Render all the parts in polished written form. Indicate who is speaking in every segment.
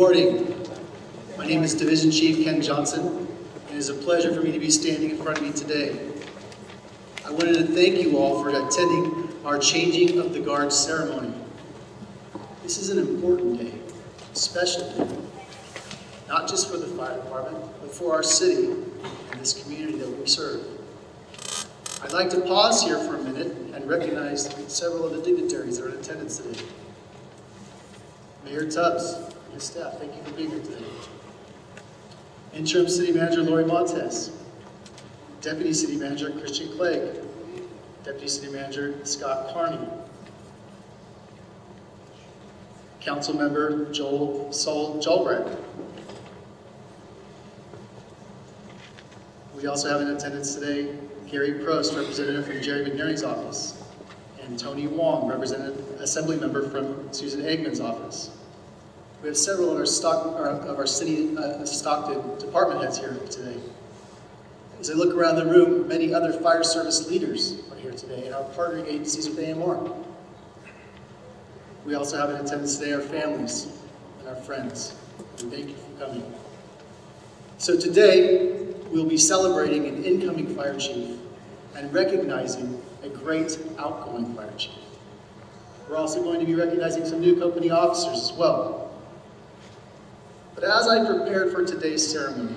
Speaker 1: morning. My name is Division Chief Ken Johnson, and it is a pleasure for me to be standing in front of you today. I wanted to thank you all for attending our Changing of the Guard ceremony. This is an important day, a special day, not just for the fire department, but for our city and this community that we serve. I'd like to pause here for a minute and recognize several of the dignitaries that are in attendance today. Mayor Tubbs and his staff, thank you for being here today. Interim City Manager Lori Montez, Deputy City Manager Christian Clegg, Deputy City Manager Scott Carney, Council Member Joel Sol Jalbrand. We also have in attendance today Gary Prost, representative from Jerry McNerney's office, and Tony Wong, representative assembly member from Susan Eggman's office. We have several of our city Stockton department heads here today. As I look around the room, many other fire service leaders are here today, and our partnering agencies with AMR. We also have in attendance today our families and our friends. We thank you for coming. So today, we'll be celebrating an incoming fire chief and recognizing a great outgoing fire chief. We're also going to be recognizing some new company officers as well. But as I prepared for today's ceremony,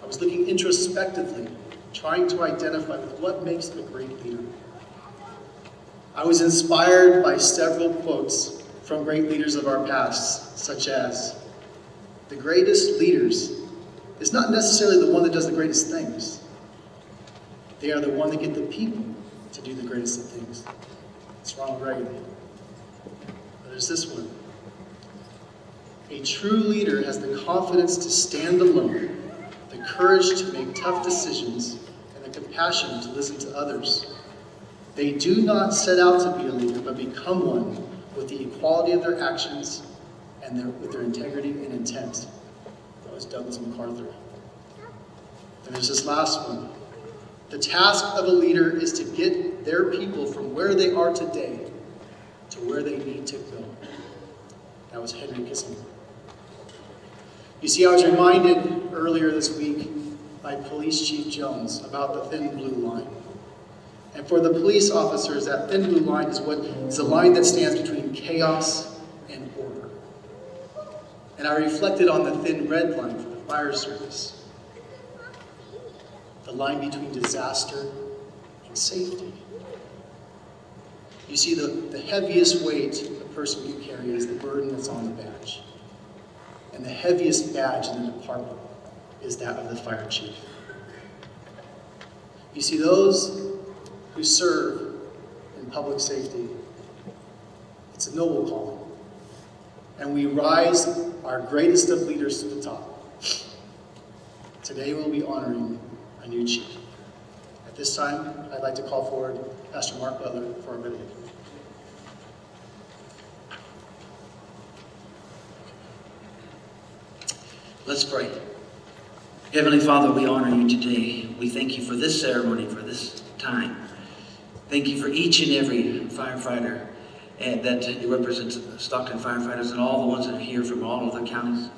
Speaker 1: I was looking introspectively, trying to identify with what makes a great leader. I was inspired by several quotes from great leaders of our past, such as, "The greatest leaders is not necessarily the one that does the greatest things. They are the one that get the people to do the greatest of things." It's Ronald Reagan. But there's this one. "A true leader has the confidence to stand alone, the courage to make tough decisions, and the compassion to listen to others. They do not set out to be a leader, but become one with the equality of their actions and with their integrity and intent." That was Douglas MacArthur. And there's this last one. "The task of a leader is to get their people from where they are today to where they need to go." That was Henry Kissinger. You see, I was reminded earlier this week by Police Chief Jones about the thin blue line. And for the police officers, that thin blue line is the line that stands between chaos and order. And I reflected on the thin red line for the fire service, the line between disaster and safety. You see, the heaviest weight a person can carry is the burden that's on the badge. And the heaviest badge in the department is that of the fire chief. You see, those who serve in public safety, it's a noble calling. And we rise our greatest of leaders to the top. Today we'll be honoring a new chief. At this time, I'd like to call forward Pastor Mark Butler for a benediction.
Speaker 2: Let's pray. Heavenly Father, we honor you today. We thank you for this ceremony, for this time. Thank you for each and every firefighter that represents Stockton firefighters and all the ones that are here from all of the counties.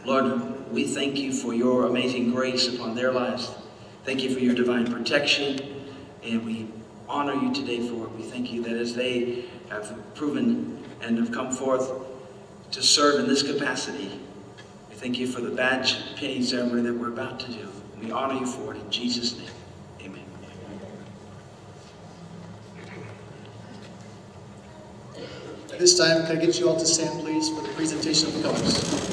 Speaker 2: Lord, we thank you for your amazing grace upon their lives. Thank you for your divine protection, and we honor you today for it. We thank you that as they have proven and have come forth to serve in this capacity, we thank you for the badge pinning ceremony that we're about to do. We honor you for it in Jesus' name. Amen.
Speaker 1: At this time, can I get you all to stand, please, for the presentation of the colors?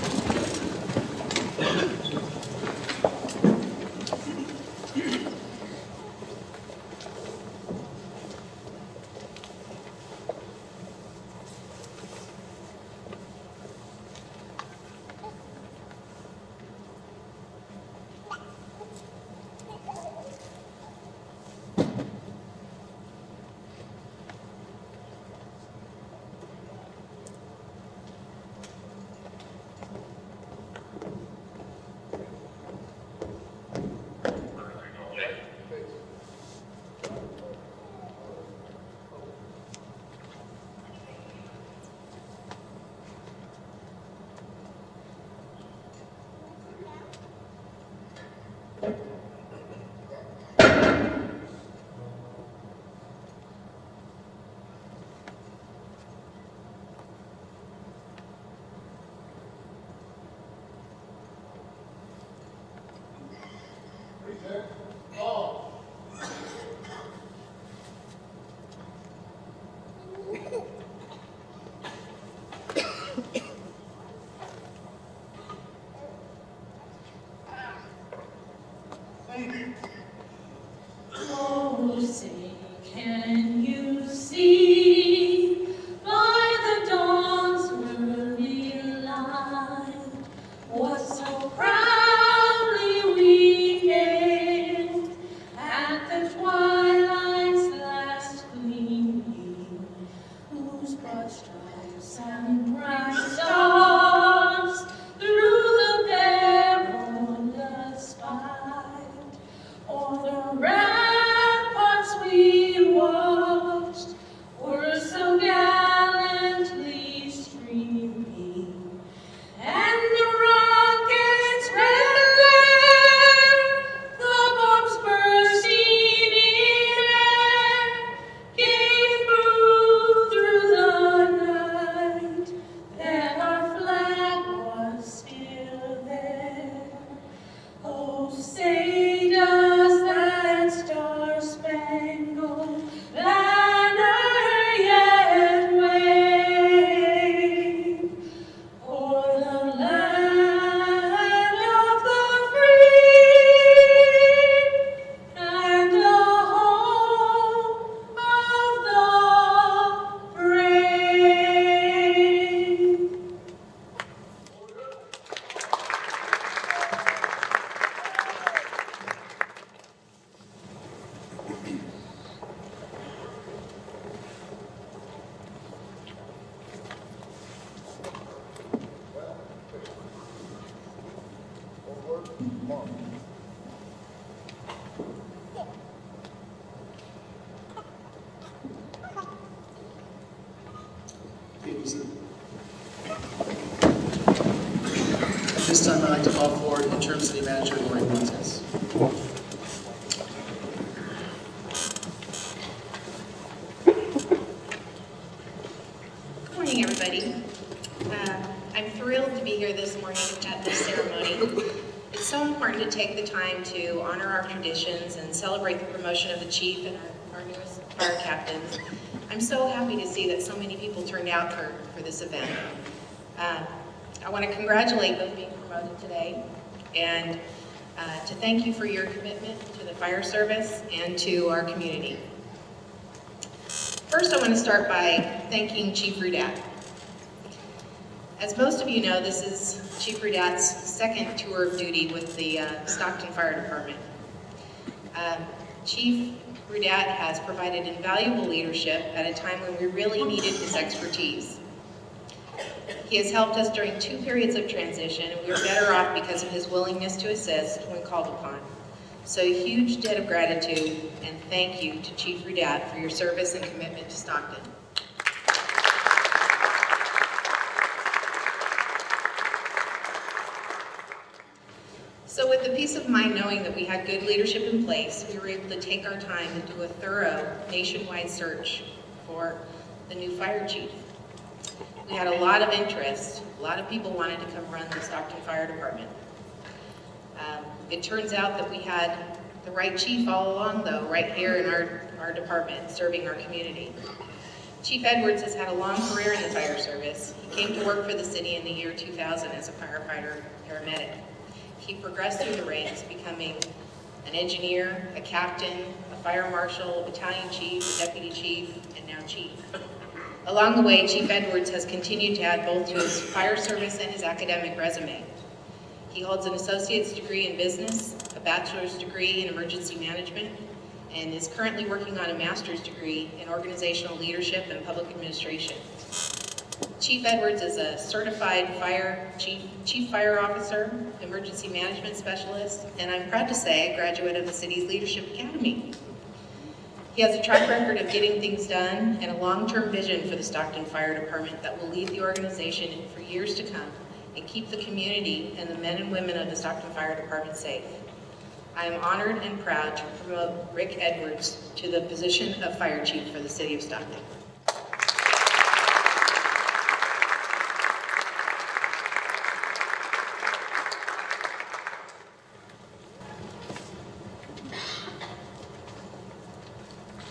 Speaker 1: At this time, I'd like to call forward interim city manager Lori Montez.
Speaker 3: Good morning, everybody. I'm thrilled to be here this morning at this ceremony. It's so important to take the time to honor our traditions and celebrate the promotion of the chief and our newest fire captains. I'm so happy to see that so many people turned out for this event. I want to congratulate those being promoted today and to thank you for your commitment to the fire service and to our community. First, I want to start by thanking Chief Rudat. As most of you know, this is Chief Rudat's second tour of duty with the Stockton Fire Department. Chief Rudat has provided invaluable leadership at a time when we really needed his expertise. He has helped us during 2 periods of transition, and we are better off because of his willingness to assist when called upon. So a huge debt of gratitude and thank you to Chief Rudat for your service and commitment to Stockton. So with the peace of mind knowing that we had good leadership in place, we were able to take our time and do a thorough nationwide search for the new fire chief. We had a lot of interest. A lot of people wanted to come run the Stockton Fire Department. It turns out that we had the right chief all along, though, right here in our department, serving our community. Chief Edwards has had a long career in the fire service. He came to work for the city in the year 2000 as a firefighter paramedic. He progressed through the ranks, becoming an engineer, a captain, a fire marshal, a battalion chief, a deputy chief, and now chief. Along the way, Chief Edwards has continued to add both to his fire service and his academic resume. He holds an associate's degree in business, a bachelor's degree in emergency management, and is currently working on a master's degree in organizational leadership and public administration. Chief Edwards is a certified chief fire officer, emergency management specialist, and I'm proud to say a graduate of the city's Leadership Academy. He has a track record of getting things done and a long-term vision for the Stockton Fire Department that will lead the organization for years to come and keep the community and the men and women of the Stockton Fire Department safe. I am honored and proud to promote Rick Edwards to the position of Fire Chief for the City of Stockton.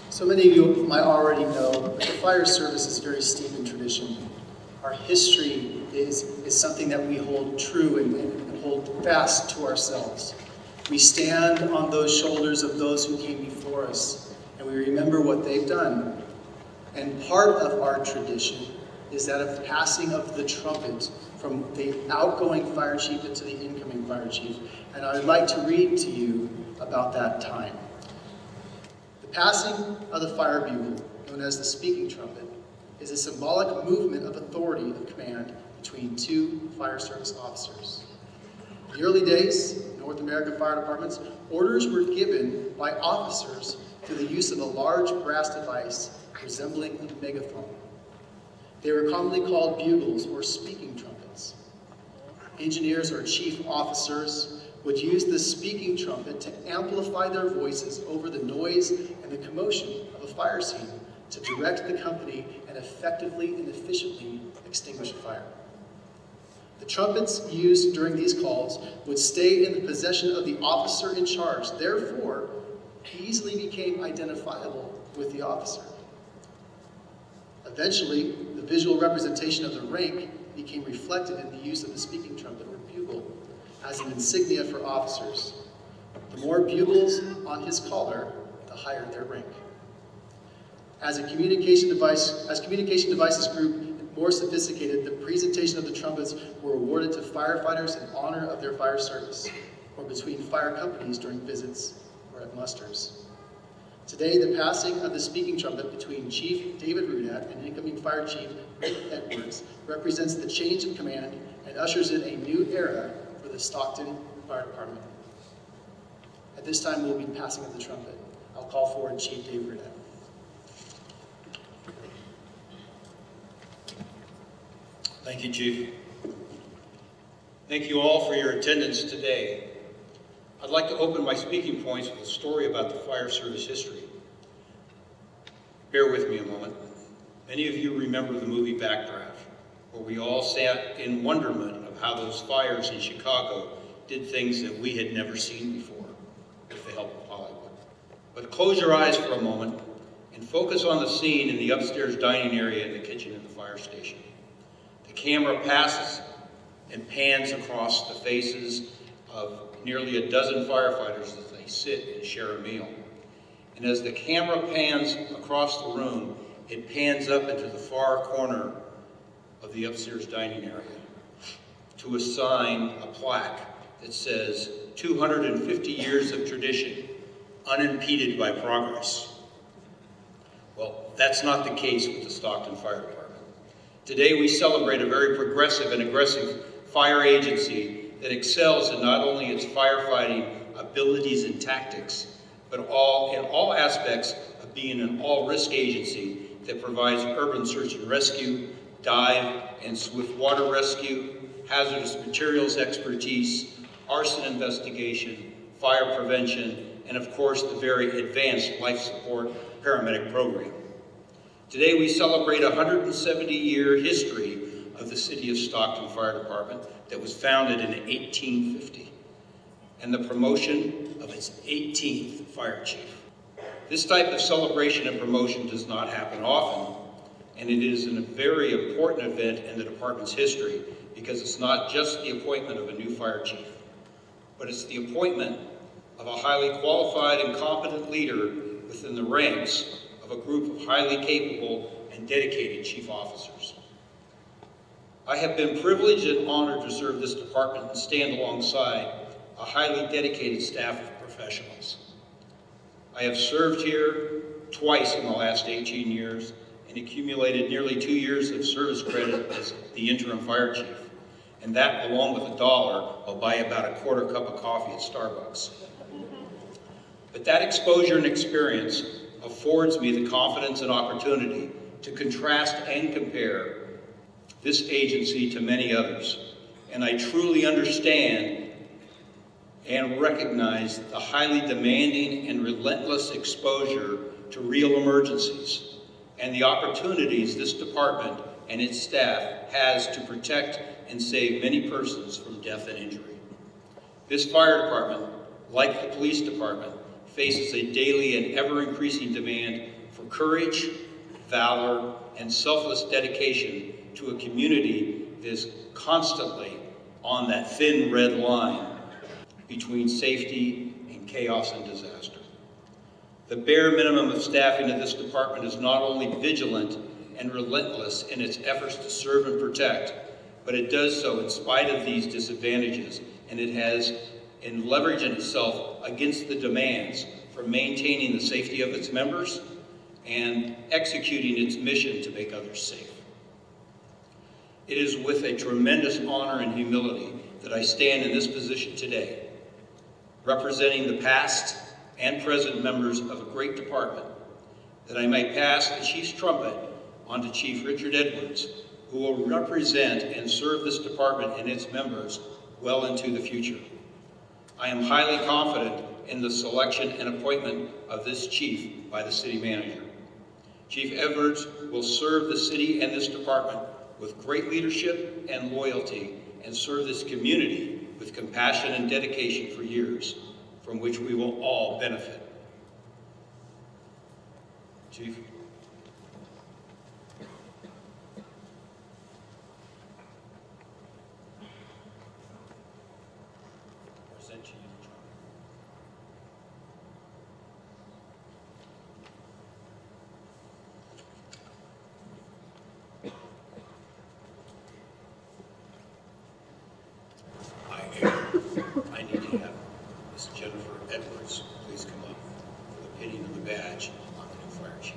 Speaker 1: So many of you might already know, but the fire service is very steeped in tradition. Our history is something that we hold true and hold fast to ourselves. We stand on those shoulders of those who came before us, and we remember what they've done. And part of our tradition is that of passing of the trumpet from the outgoing fire chief into the incoming fire chief. And I would like to read to you about that time. The passing of the fire bugle, known as the speaking trumpet, is a symbolic movement of authority of command between 2 fire service officers. In the early days, North American fire departments, orders were given by officers through the use of a large brass device resembling a megaphone. They were commonly called bugles or speaking trumpets. Engineers or chief officers would use the speaking trumpet to amplify their voices over the noise and the commotion of a fire scene to direct the company and effectively and efficiently extinguish a fire. The trumpets used during these calls would stay in the possession of the officer in charge. Therefore, he easily became identifiable with the officer. Eventually, the visual representation of the rank became reflected in the use of the speaking trumpet or bugle as an insignia for officers. The more bugles on his collar, the higher their rank. As communication devices grew more sophisticated, the presentation of the trumpets were awarded to firefighters in honor of their fire service, or between fire companies during visits or at musters. Today, the passing of the speaking trumpet between Chief David Rudat and incoming Fire Chief Rick Edwards represents the change of command and ushers in a new era for the Stockton Fire Department. At this time, we'll be passing of the trumpet. I'll call forward Chief Dave Burnett.
Speaker 4: Thank you, Chief. Thank you all for your attendance today. I'd like to open my speaking points with a story about the fire service history. Bear with me a moment. Many of you remember the movie Backdraft, where we all sat in wonderment of how those fires in Chicago did things that we had never seen before, with the help of Hollywood. But close your eyes for a moment and focus on the scene in the upstairs dining area in the kitchen of the fire station. The camera passes and pans across the faces of nearly a dozen firefighters as they sit and share a meal. And as the camera pans across the room, it pans up into the far corner of the upstairs dining area to assign a plaque that says 250 years of tradition, unimpeded by progress. Well, that's not the case with the Stockton Fire Department. Today we celebrate a very progressive and aggressive fire agency that excels in not only its firefighting abilities and tactics, but in all aspects of being an all-risk agency that provides urban search and rescue, dive and swift water rescue, hazardous materials expertise, arson investigation, fire prevention, and of course the very advanced life support paramedic program. Today we celebrate a 170-year history of the City of Stockton Fire Department that was founded in 1850, and the promotion of its 18th fire chief. This type of celebration and promotion does not happen often, and it is a very important event in the department's history because it's not just the appointment of a new fire chief, but it's the appointment of a highly qualified and competent leader within the ranks of a group of highly capable and dedicated chief officers. I have been privileged and honored to serve this department and stand alongside a highly dedicated staff of professionals. I have served here twice in the last 18 years and accumulated nearly 2 years of service credit as the interim fire chief. And that, along with $1, will buy about a quarter cup of coffee at Starbucks. But that exposure and experience affords me the confidence and opportunity to contrast and compare this agency to many others. And I truly understand and recognize the highly demanding and relentless exposure to real emergencies and the opportunities this department and its staff has to protect and save many persons from death and injury. This fire department, like the police department, faces a daily and ever-increasing demand for courage, valor, and selfless dedication to a community that is constantly on that thin red line between safety and chaos and disaster. The bare minimum of staffing of this department is not only vigilant and relentless in its efforts to serve and protect, but it does so in spite of these disadvantages, and it has in leveraging itself against the demands for maintaining the safety of its members and executing its mission to make others safe. It is with a tremendous honor and humility that I stand in this position today, representing the past and present members of a great department, that I may pass the Chief's trumpet on to Chief Richard Edwards, who will represent and serve this department and its members well into the future. I am highly confident in the selection and appointment of this chief by the city manager. Chief Edwards will serve the city and this department with great leadership and loyalty and serve this community with compassion and dedication for years, from which we will all benefit. Chief. Present to you the trumpet. I need to have Miss Jennifer Edwards please come up for the pinning of the badge on the new fire chief.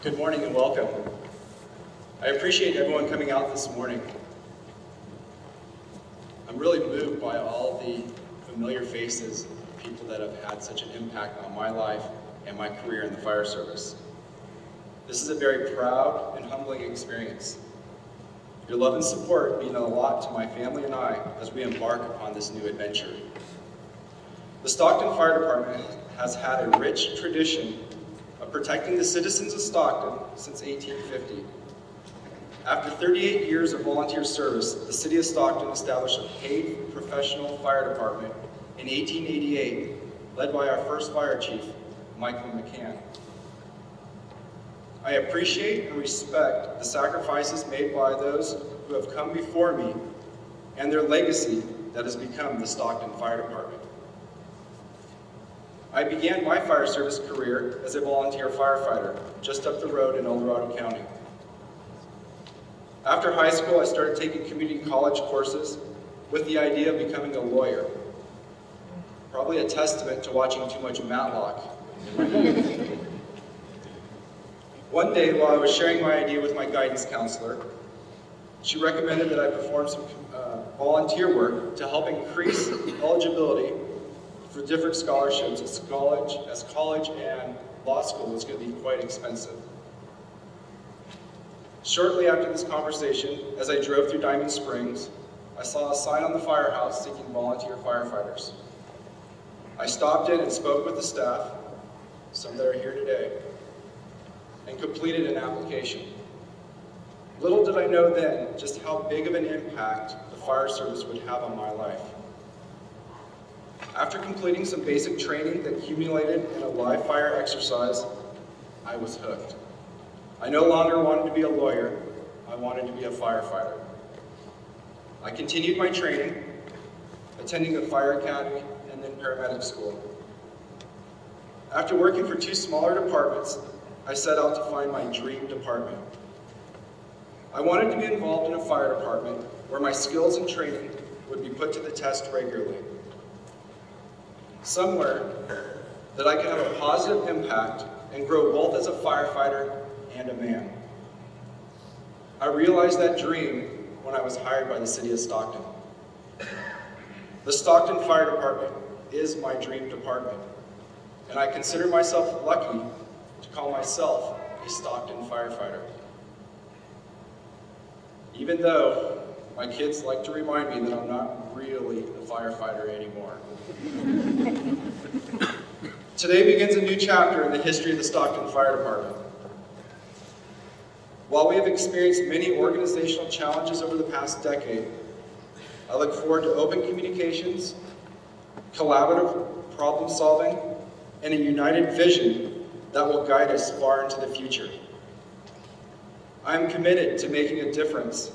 Speaker 5: Good morning and welcome. I appreciate everyone coming out this morning. I'm really moved by all the familiar faces of people that have had such an impact on my life and my career in the fire service. This is a very proud and humbling experience. Your love and support mean a lot to my family and I as we embark upon this new adventure. The Stockton Fire Department has had a rich tradition of protecting the citizens of Stockton since 1850. After 38 years of volunteer service, the City of Stockton established a paid professional fire department in 1888, led by our first fire chief, Michael McCann. I appreciate and respect the sacrifices made by those who have come before me and their legacy that has become the Stockton Fire Department. I began my fire service career as a volunteer firefighter just up the road in El Dorado County. After high school, I started taking community college courses with the idea of becoming a lawyer. Probably a testament to watching too much Matlock in my youth. One day, while I was sharing my idea with my guidance counselor, she recommended that I perform some volunteer work to help increase eligibility for different scholarships as college and law school was going to be quite expensive. Shortly after this conversation, as I drove through Diamond Springs, I saw a sign on the firehouse seeking volunteer firefighters. I stopped in and spoke with the staff, some that are here today, and completed an application. Little did I know then just how big of an impact the fire service would have on my life. After completing some basic training that accumulated in a live fire exercise, I was hooked. I no longer wanted to be a lawyer, I wanted to be a firefighter. I continued my training, attending the fire academy and then paramedic school. After working for 2 smaller departments, I set out to find my dream department. I wanted to be involved in a fire department where my skills and training would be put to the test regularly. Somewhere that I could have a positive impact and grow both as a firefighter and a man. I realized that dream when I was hired by the City of Stockton. The Stockton Fire Department is my dream department, and I consider myself lucky to call myself a Stockton firefighter. Even though my kids like to remind me that I'm not really a firefighter anymore. Today begins a new chapter in the history of the Stockton Fire Department. While we have experienced many organizational challenges over the past decade, I look forward to open communications, collaborative problem solving, and a united vision that will guide us far into the future. I am committed to making a difference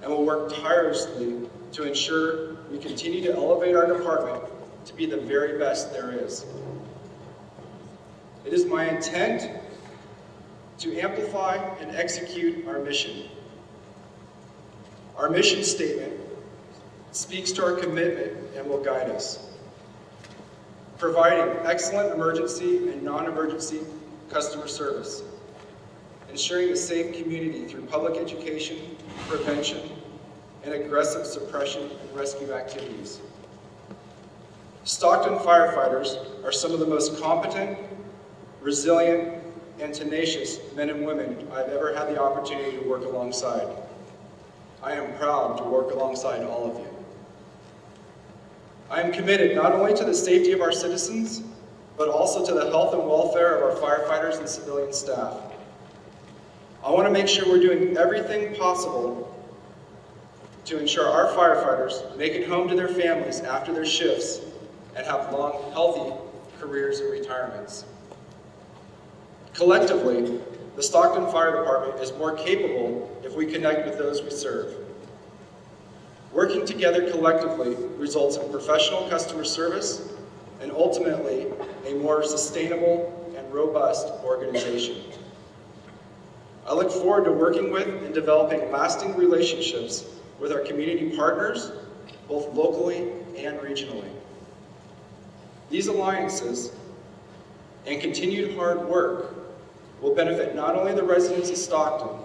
Speaker 5: and will work tirelessly to ensure we continue to elevate our department to be the very best there is. It is my intent to amplify and execute our mission. Our mission statement speaks to our commitment and will guide us. Providing excellent emergency and non-emergency customer service. Ensuring a safe community through public education, prevention, and aggressive suppression and rescue activities. Stockton firefighters are some of the most competent, resilient, and tenacious men and women I've ever had the opportunity to work alongside. I am proud to work alongside all of you. I am committed not only to the safety of our citizens, but also to the health and welfare of our firefighters and civilian staff. I want to make sure we're doing everything possible to ensure our firefighters make it home to their families after their shifts and have long, healthy careers and retirements. Collectively, the Stockton Fire Department is more capable if we connect with those we serve. Working together collectively results in professional customer service and ultimately a more sustainable and robust organization. I look forward to working with and developing lasting relationships with our community partners, both locally and regionally. These alliances and continued hard work will benefit not only the residents of Stockton,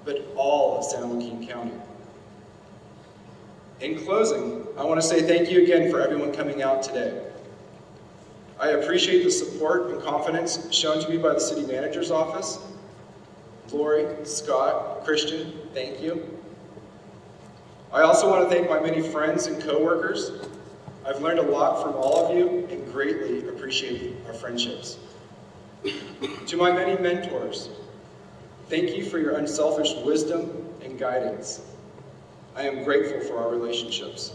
Speaker 5: but all of San Joaquin County. In closing, I want to say thank you again for everyone coming out today. I appreciate the support and confidence shown to me by the City Manager's Office. Lori, Scott, Christian, thank you. I also want to thank my many friends and coworkers. I've learned a lot from all of you and greatly appreciate our friendships. To my many mentors, thank you for your unselfish wisdom and guidance. I am grateful for our relationships.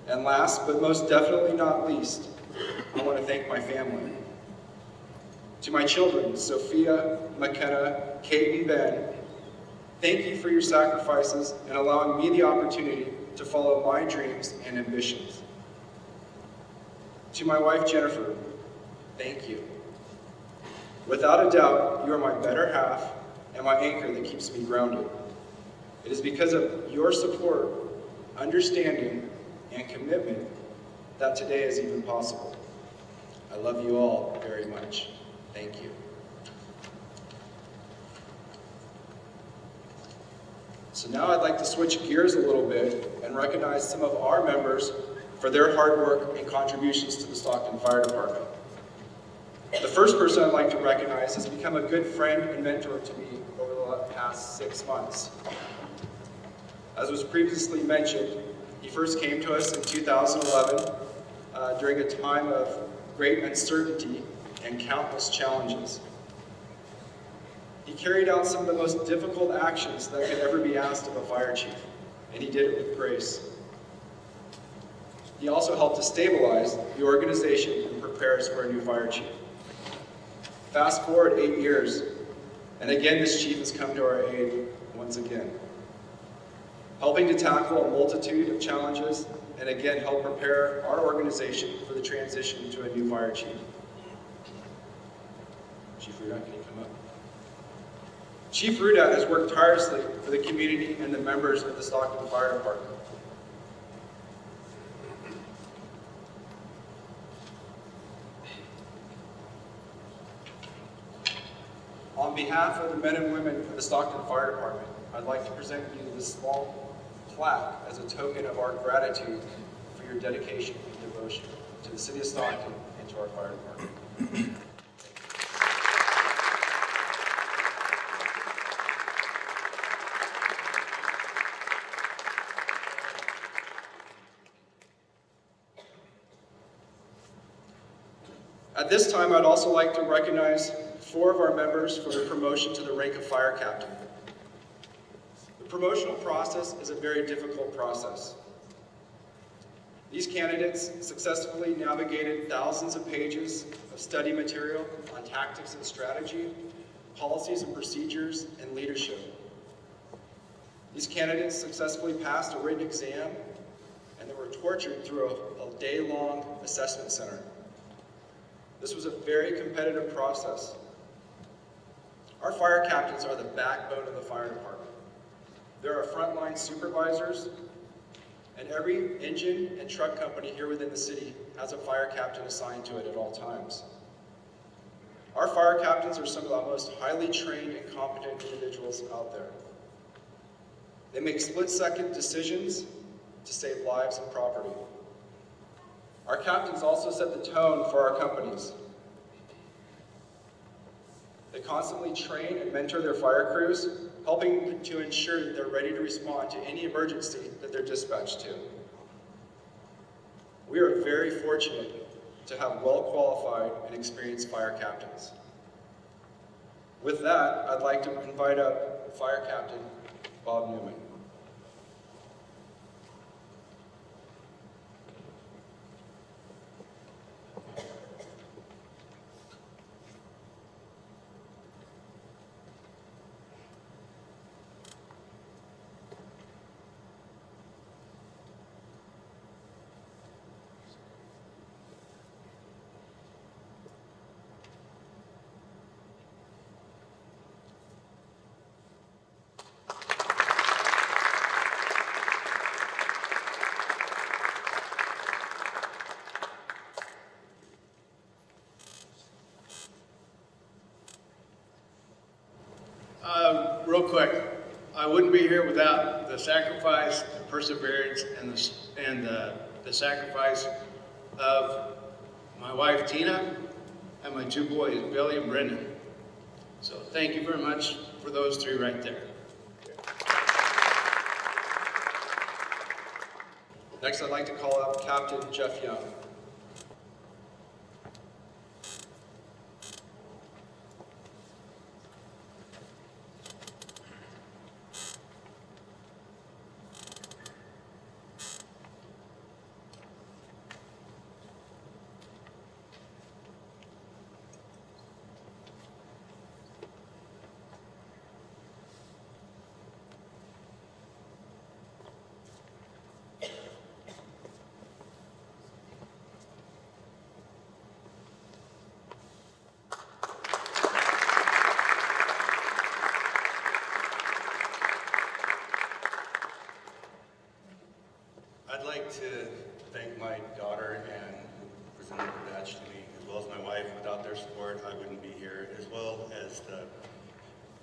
Speaker 5: And last, but most definitely not least, I want to thank my family. To my children, Sophia, McKenna, Kate, and Ben, thank you for your sacrifices and allowing me the opportunity to follow my dreams and ambitions. To my wife, Jennifer, thank you. Without a doubt, you are my better half and my anchor that keeps me grounded. It is because of your support, understanding, and commitment that today is even possible. I love you all very much. Thank you. So now I'd like to switch gears a little bit and recognize some of our members for their hard work and contributions to the Stockton Fire Department. The first person I'd like to recognize has become a good friend and mentor to me over the past 6 months. As was previously mentioned, he first came to us in 2011 during a time of great uncertainty and countless challenges. He carried out some of the most difficult actions that could ever be asked of a fire chief, and he did it with grace. He also helped to stabilize the organization and prepare us for a new fire chief. Fast forward 8 years, and again this chief has come to our aid once again, helping to tackle a multitude of challenges and again help prepare our organization for the transition to a new fire chief. Chief Rudat, can you come up? Chief Rudat has worked tirelessly for the community and the members of the Stockton Fire Department. On behalf of the men and women of the Stockton Fire Department, I'd like to present you this small plaque as a token of our gratitude for your dedication and devotion to the City of Stockton and to our fire department. At this time, I'd also like to recognize 4 of our members for their promotion to the rank of fire captain. The promotional process is a very difficult process. These candidates successfully navigated thousands of pages of study material on tactics and strategy, policies and procedures, and leadership. These candidates successfully passed a written exam, and they were tortured through a day-long assessment center. This was a very competitive process. Our fire captains are the backbone of the fire department. They're our frontline supervisors, and every engine and truck company here within the city has a fire captain assigned to it at all times. Our fire captains are some of the most highly trained and competent individuals out there. They make split-second decisions to save lives and property. Our captains also set the tone for our companies. They constantly train and mentor their fire crews, helping to ensure that they're ready to respond to any emergency that they're dispatched to. We are very fortunate to have well-qualified and experienced fire captains. With that, I'd like to invite up Fire Captain Bob Newman.
Speaker 6: Real quick, I wouldn't be here without the sacrifice, the perseverance, and the sacrifice of my wife Tina and my two boys, Billy and Brendan. So thank you very much for those three right there.
Speaker 5: Next, I'd like to call up Captain Jeff Young.
Speaker 7: I'd like to thank my daughter and who presented the badge to me, as well as my wife. Without their support, I wouldn't be here, as well as the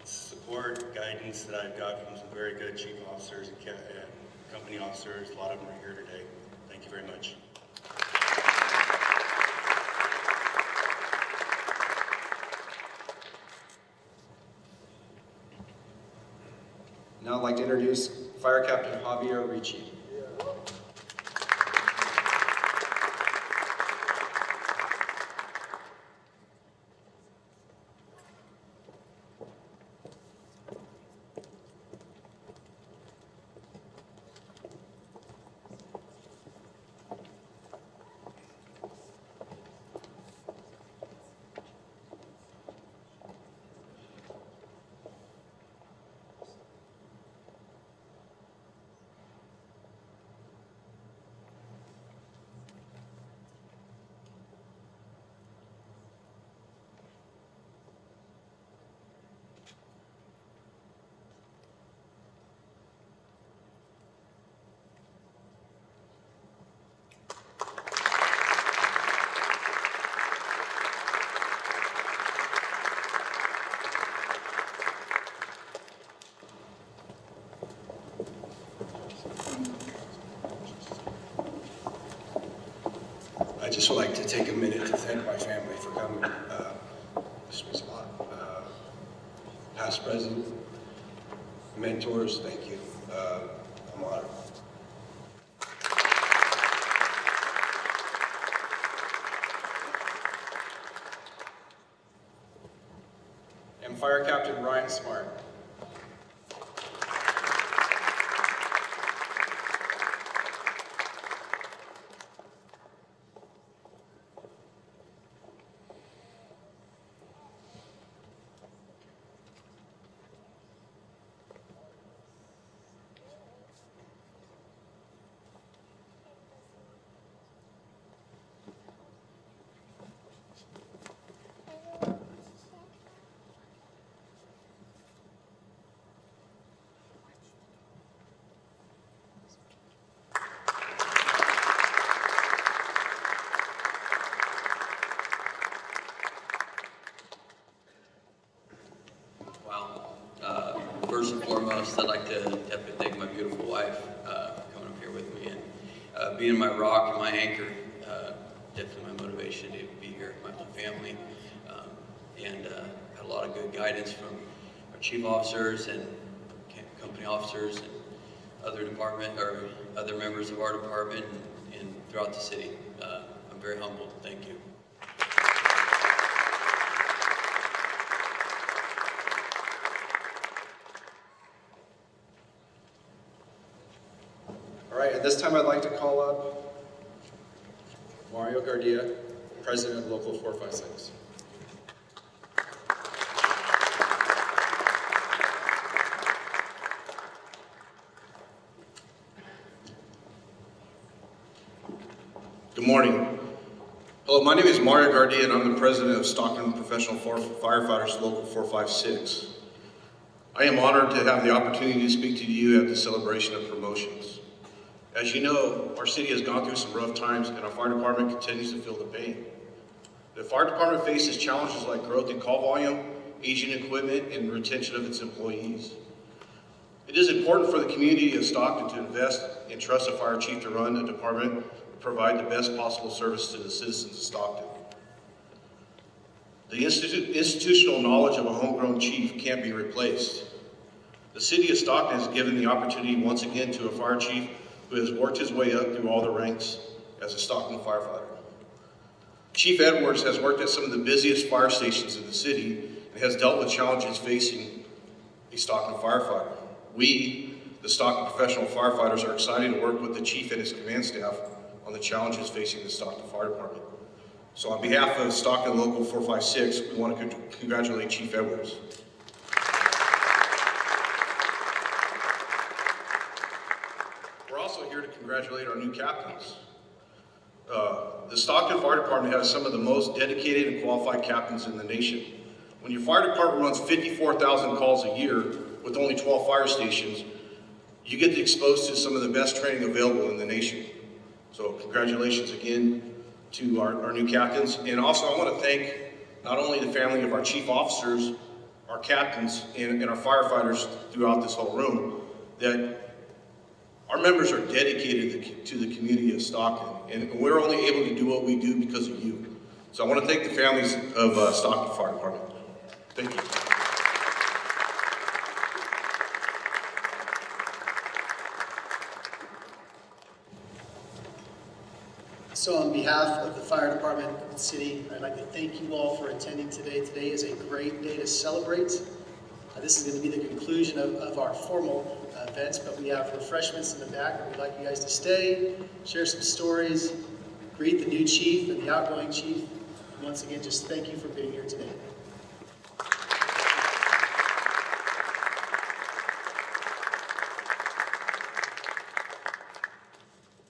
Speaker 7: support, guidance that I've got from some very good chief officers and company officers. A lot of them are here today. Thank you very much.
Speaker 5: Now I'd like to introduce Fire Captain Javier Ricci.
Speaker 7: I just would like to take a minute to thank my family for coming. This means a lot. Past, present, mentors, thank you. I'm honored.
Speaker 5: And Fire Captain Ryan Smart.
Speaker 8: First and foremost, I'd like to definitely thank my beautiful wife for coming up here with me and being my rock and my anchor. Definitely my motivation to be here with my whole family. And had a lot of good guidance from our chief officers and company officers and other members of our department and throughout the city. I'm very humbled. Thank you.
Speaker 5: All right, at this time I'd like to call up Mario Gardia, President of Local 456.
Speaker 7: Good morning. Hello, my name is Mario Gardia, and I'm the president of Stockton Professional Firefighters Local 456. I am honored to have the opportunity to speak to you at the celebration of promotions. As you know, our city has gone through some rough times, and our fire department continues to feel the pain. The fire department faces challenges like growth in call volume
Speaker 9: aging equipment, and retention of its employees. It is important for the community of Stockton to invest and trust a fire chief to run a department and provide the best possible service to the citizens of Stockton. The institutional knowledge of a homegrown chief can't be replaced. The city of Stockton has given the opportunity once again to a fire chief who has worked his way up through all the ranks as a Stockton firefighter. Chief Edwards has worked at some of the busiest fire stations in the city and has dealt with challenges facing a Stockton firefighter. We, the Stockton professional firefighters, are excited to work with the chief and his command staff on the challenges facing the Stockton Fire Department. So on behalf of Stockton Local 456, we want to congratulate Chief Edwards. We're also here to congratulate our new captains. The Stockton Fire Department has some of the most dedicated and qualified captains in the nation. When your fire department runs 54,000 calls a year with only 12 fire stations, you get exposed to some of the best training available in the nation. So congratulations again to our new captains. And also I want to thank not only the family of our chief officers, our captains, and our firefighters throughout this whole room, that our members are dedicated to the community of Stockton, and we're only able to do what we do because of you. So I want to thank the families of Stockton Fire Department. Thank you.
Speaker 1: So on behalf of the fire department of the city, I'd like to thank you all for attending today. Today is a great day to celebrate. This is going to be the conclusion of our formal events, but we have refreshments in the back. We'd like you guys to stay, share some stories, greet the new chief and the outgoing chief. And once again, just thank you for being here today.